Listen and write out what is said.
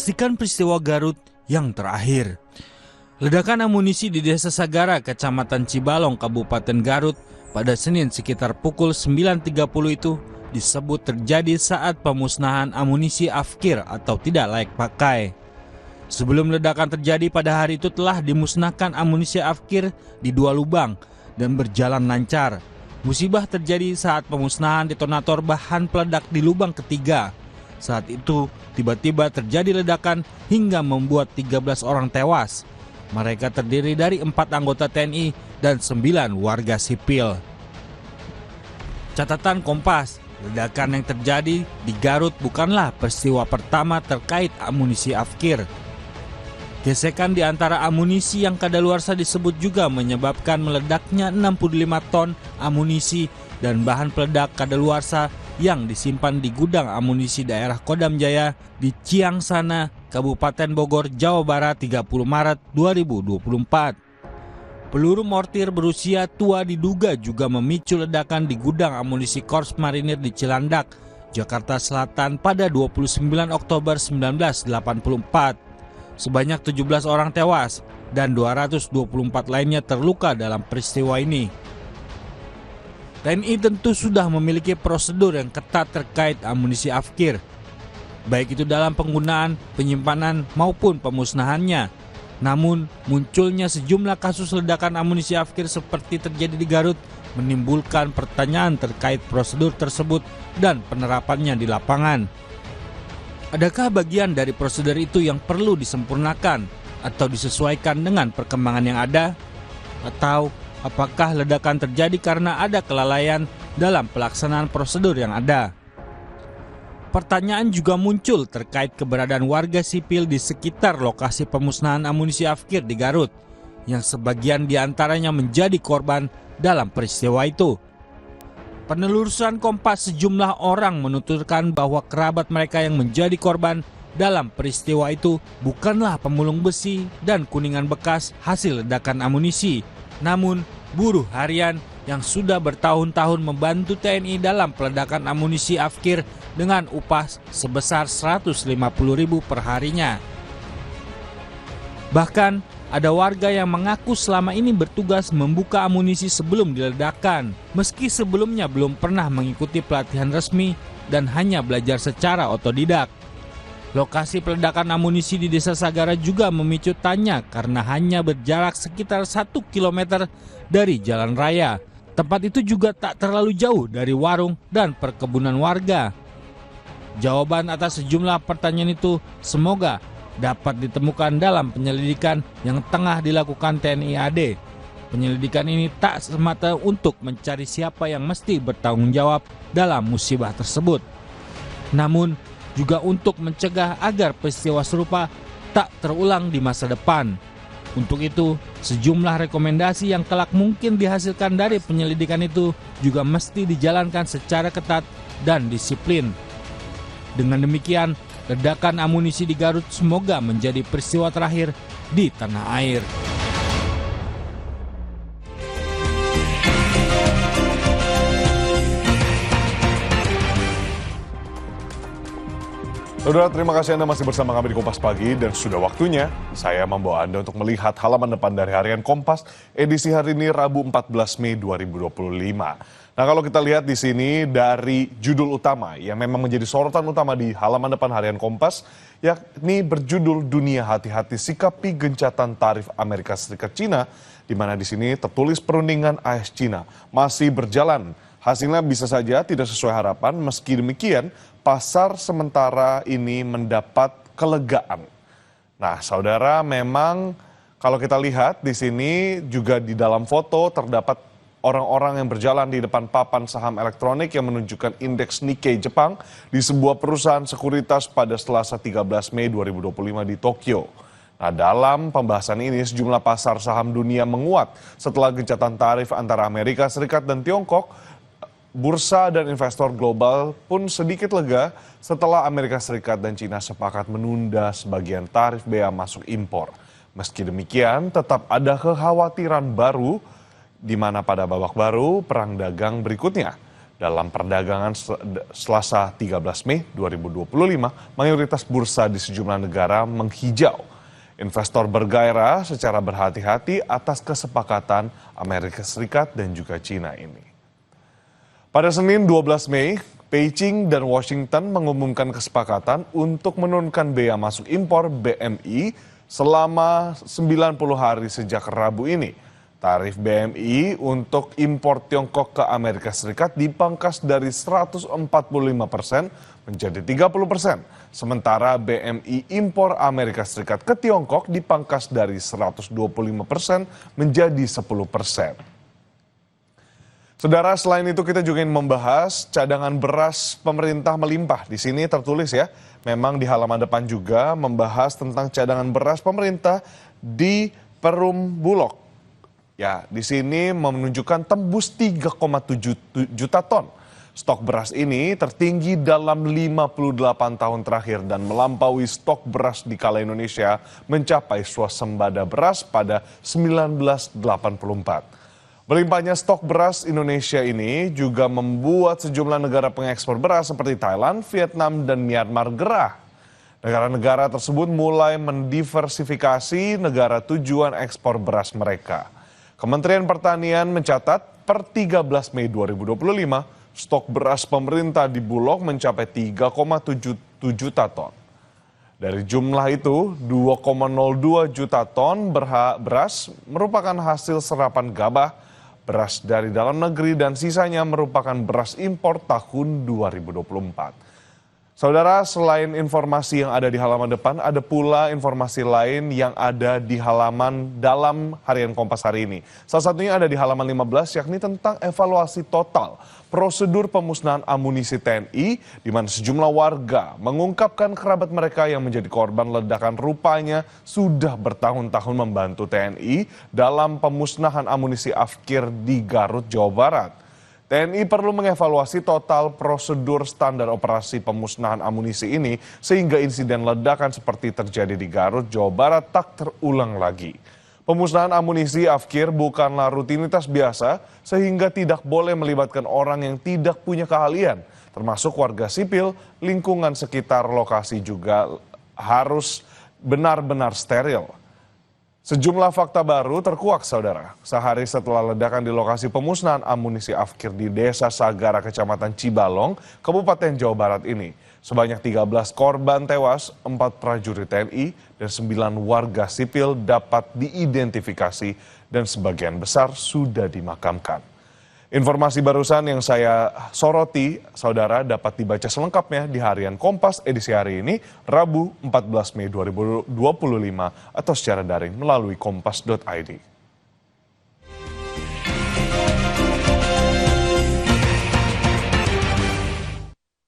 Saksikan peristiwa Garut yang terakhir. Ledakan amunisi di Desa Sagara, Kecamatan Cibalong, Kabupaten Garut pada Senin sekitar pukul 9.30 itu disebut terjadi saat pemusnahan amunisi afkir atau tidak layak pakai. Sebelum ledakan terjadi pada hari itu telah dimusnahkan amunisi afkir di 2 lubang dan berjalan lancar. Musibah terjadi saat pemusnahan detonator bahan peledak di lubang ketiga. Saat itu tiba-tiba terjadi ledakan hingga membuat 13 orang tewas. Mereka terdiri dari 4 anggota TNI dan 9 warga sipil. Catatan Kompas, ledakan yang terjadi di Garut bukanlah peristiwa pertama terkait amunisi afkir. Gesekan di antara amunisi yang kadaluarsa disebut juga menyebabkan meledaknya 65 ton amunisi dan bahan peledak kadaluarsa yang disimpan di gudang amunisi daerah Kodam Jaya di Ciangsana, Kabupaten Bogor, Jawa Barat 30 Maret 2024. Peluru mortir berusia tua diduga juga memicu ledakan di gudang amunisi Korps Marinir di Cilandak, Jakarta Selatan pada 29 Oktober 1984. Sebanyak 17 orang tewas dan 224 lainnya terluka dalam peristiwa ini. TNI tentu sudah memiliki prosedur yang ketat terkait amunisi afkir, baik itu dalam penggunaan, penyimpanan maupun pemusnahannya. Namun munculnya sejumlah kasus ledakan amunisi afkir seperti terjadi di Garut menimbulkan pertanyaan terkait prosedur tersebut dan penerapannya di lapangan. Adakah bagian dari prosedur itu yang perlu disempurnakan atau disesuaikan dengan perkembangan yang ada? Atau apakah ledakan terjadi karena ada kelalaian dalam pelaksanaan prosedur yang ada? Pertanyaan juga muncul terkait keberadaan warga sipil di sekitar lokasi pemusnahan amunisi afkir di Garut, yang sebagian diantaranya menjadi korban dalam peristiwa itu. Penelusuran Kompas, sejumlah orang menuturkan bahwa kerabat mereka yang menjadi korban dalam peristiwa itu bukanlah pemulung besi dan kuningan bekas hasil ledakan amunisi, namun buruh harian yang sudah bertahun-tahun membantu TNI dalam peledakan amunisi afkir dengan upah sebesar 150.000 per harinya. Bahkan ada warga yang mengaku selama ini bertugas membuka amunisi sebelum diledakkan, meski sebelumnya belum pernah mengikuti pelatihan resmi dan hanya belajar secara otodidak. Lokasi peledakan amunisi di Desa Sagara juga memicu tanya karena hanya berjarak sekitar 1 km dari jalan raya. Tempat itu juga tak terlalu jauh dari warung dan perkebunan warga. Jawaban atas sejumlah pertanyaan itu semoga dapat ditemukan dalam penyelidikan yang tengah dilakukan TNI AD. Penyelidikan ini tak semata untuk mencari siapa yang mesti bertanggung jawab dalam musibah tersebut, namun juga untuk mencegah agar peristiwa serupa tak terulang di masa depan. Untuk itu, sejumlah rekomendasi yang kelak mungkin dihasilkan dari penyelidikan itu juga mesti dijalankan secara ketat dan disiplin. Dengan demikian, ledakan amunisi di Garut semoga menjadi peristiwa terakhir di tanah air. Saudara, terima kasih Anda masih bersama kami di Kompas Pagi dan sudah waktunya saya membawa Anda untuk melihat halaman depan dari Harian Kompas edisi hari ini Rabu 14 Mei 2025. Nah, kalau kita lihat di sini dari judul utama yang memang menjadi sorotan utama di halaman depan Harian Kompas, yakni berjudul Dunia Hati-Hati Sikapi Gencatan Tarif Amerika Serikat Cina, di mana di sini tertulis perundingan AS Cina masih berjalan. Hasilnya bisa saja tidak sesuai harapan, meski demikian pasar sementara ini mendapat kelegaan. Nah, saudara, memang kalau kita lihat di sini juga di dalam foto terdapat orang-orang yang berjalan di depan papan saham elektronik yang menunjukkan indeks Nikkei Jepang di sebuah perusahaan sekuritas pada Selasa 13 Mei 2025 di Tokyo. Nah, dalam pembahasan ini sejumlah pasar saham dunia menguat setelah gencatan tarif antara Amerika Serikat dan Tiongkok. Bursa dan investor global pun sedikit lega setelah Amerika Serikat dan Cina sepakat menunda sebagian tarif bea masuk impor. Meski demikian, tetap ada kekhawatiran baru di mana pada babak baru perang dagang berikutnya. Dalam perdagangan Selasa 13 Mei 2025, mayoritas bursa di sejumlah negara menghijau. Investor bergairah secara berhati-hati atas kesepakatan Amerika Serikat dan juga China ini. Pada Senin 12 Mei, Beijing dan Washington mengumumkan kesepakatan untuk menurunkan bea masuk impor (BMI) selama 90 hari sejak Rabu ini. Tarif BMI untuk impor Tiongkok ke Amerika Serikat dipangkas dari 145% menjadi 30%. Sementara BMI impor Amerika Serikat ke Tiongkok dipangkas dari 125% menjadi 10%. Saudara, selain itu kita juga ingin membahas cadangan beras pemerintah melimpah. Di sini tertulis ya, memang di halaman depan juga membahas tentang cadangan beras pemerintah di Perum Bulog. Ya, di sini menunjukkan tembus 3,7 juta ton. Stok beras ini tertinggi dalam 58 tahun terakhir dan melampaui stok beras di kala Indonesia mencapai swasembada beras pada 1984. Berlimpahnya stok beras Indonesia ini juga membuat sejumlah negara pengekspor beras seperti Thailand, Vietnam, dan Myanmar gerah. Negara-negara tersebut mulai mendiversifikasi negara tujuan ekspor beras mereka. Kementerian Pertanian mencatat per 13 Mei 2025, stok beras pemerintah di Bulog mencapai 3,77 juta ton. Dari jumlah itu, 2,02 juta ton beras merupakan hasil serapan gabah, beras dari dalam negeri, dan sisanya merupakan beras impor tahun 2024. Saudara, selain informasi yang ada di halaman depan, ada pula informasi lain yang ada di halaman dalam Harian Kompas hari ini. Salah satunya ada di halaman 15, yakni tentang evaluasi total prosedur pemusnahan amunisi TNI, di mana sejumlah warga mengungkapkan kerabat mereka yang menjadi korban ledakan rupanya sudah bertahun-tahun membantu TNI dalam pemusnahan amunisi Afkir di Garut, Jawa Barat. TNI perlu mengevaluasi total prosedur standar operasi pemusnahan amunisi ini sehingga insiden ledakan seperti terjadi di Garut, Jawa Barat tak terulang lagi. Pemusnahan amunisi Afkir bukanlah rutinitas biasa sehingga tidak boleh melibatkan orang yang tidak punya keahlian, termasuk warga sipil. Lingkungan sekitar lokasi juga harus benar-benar steril. Sejumlah fakta baru terkuak, saudara. Sehari setelah ledakan di lokasi pemusnahan amunisi Afkir di Desa Sagara, Kecamatan Cibalong, Kabupaten Jawa Barat ini, sebanyak 13 korban tewas, 4 prajurit TNI, dan 9 warga sipil dapat diidentifikasi dan sebagian besar sudah dimakamkan. Informasi barusan yang saya soroti, saudara, dapat dibaca selengkapnya di Harian Kompas edisi hari ini, Rabu 14 Mei 2025, atau secara daring melalui kompas.id.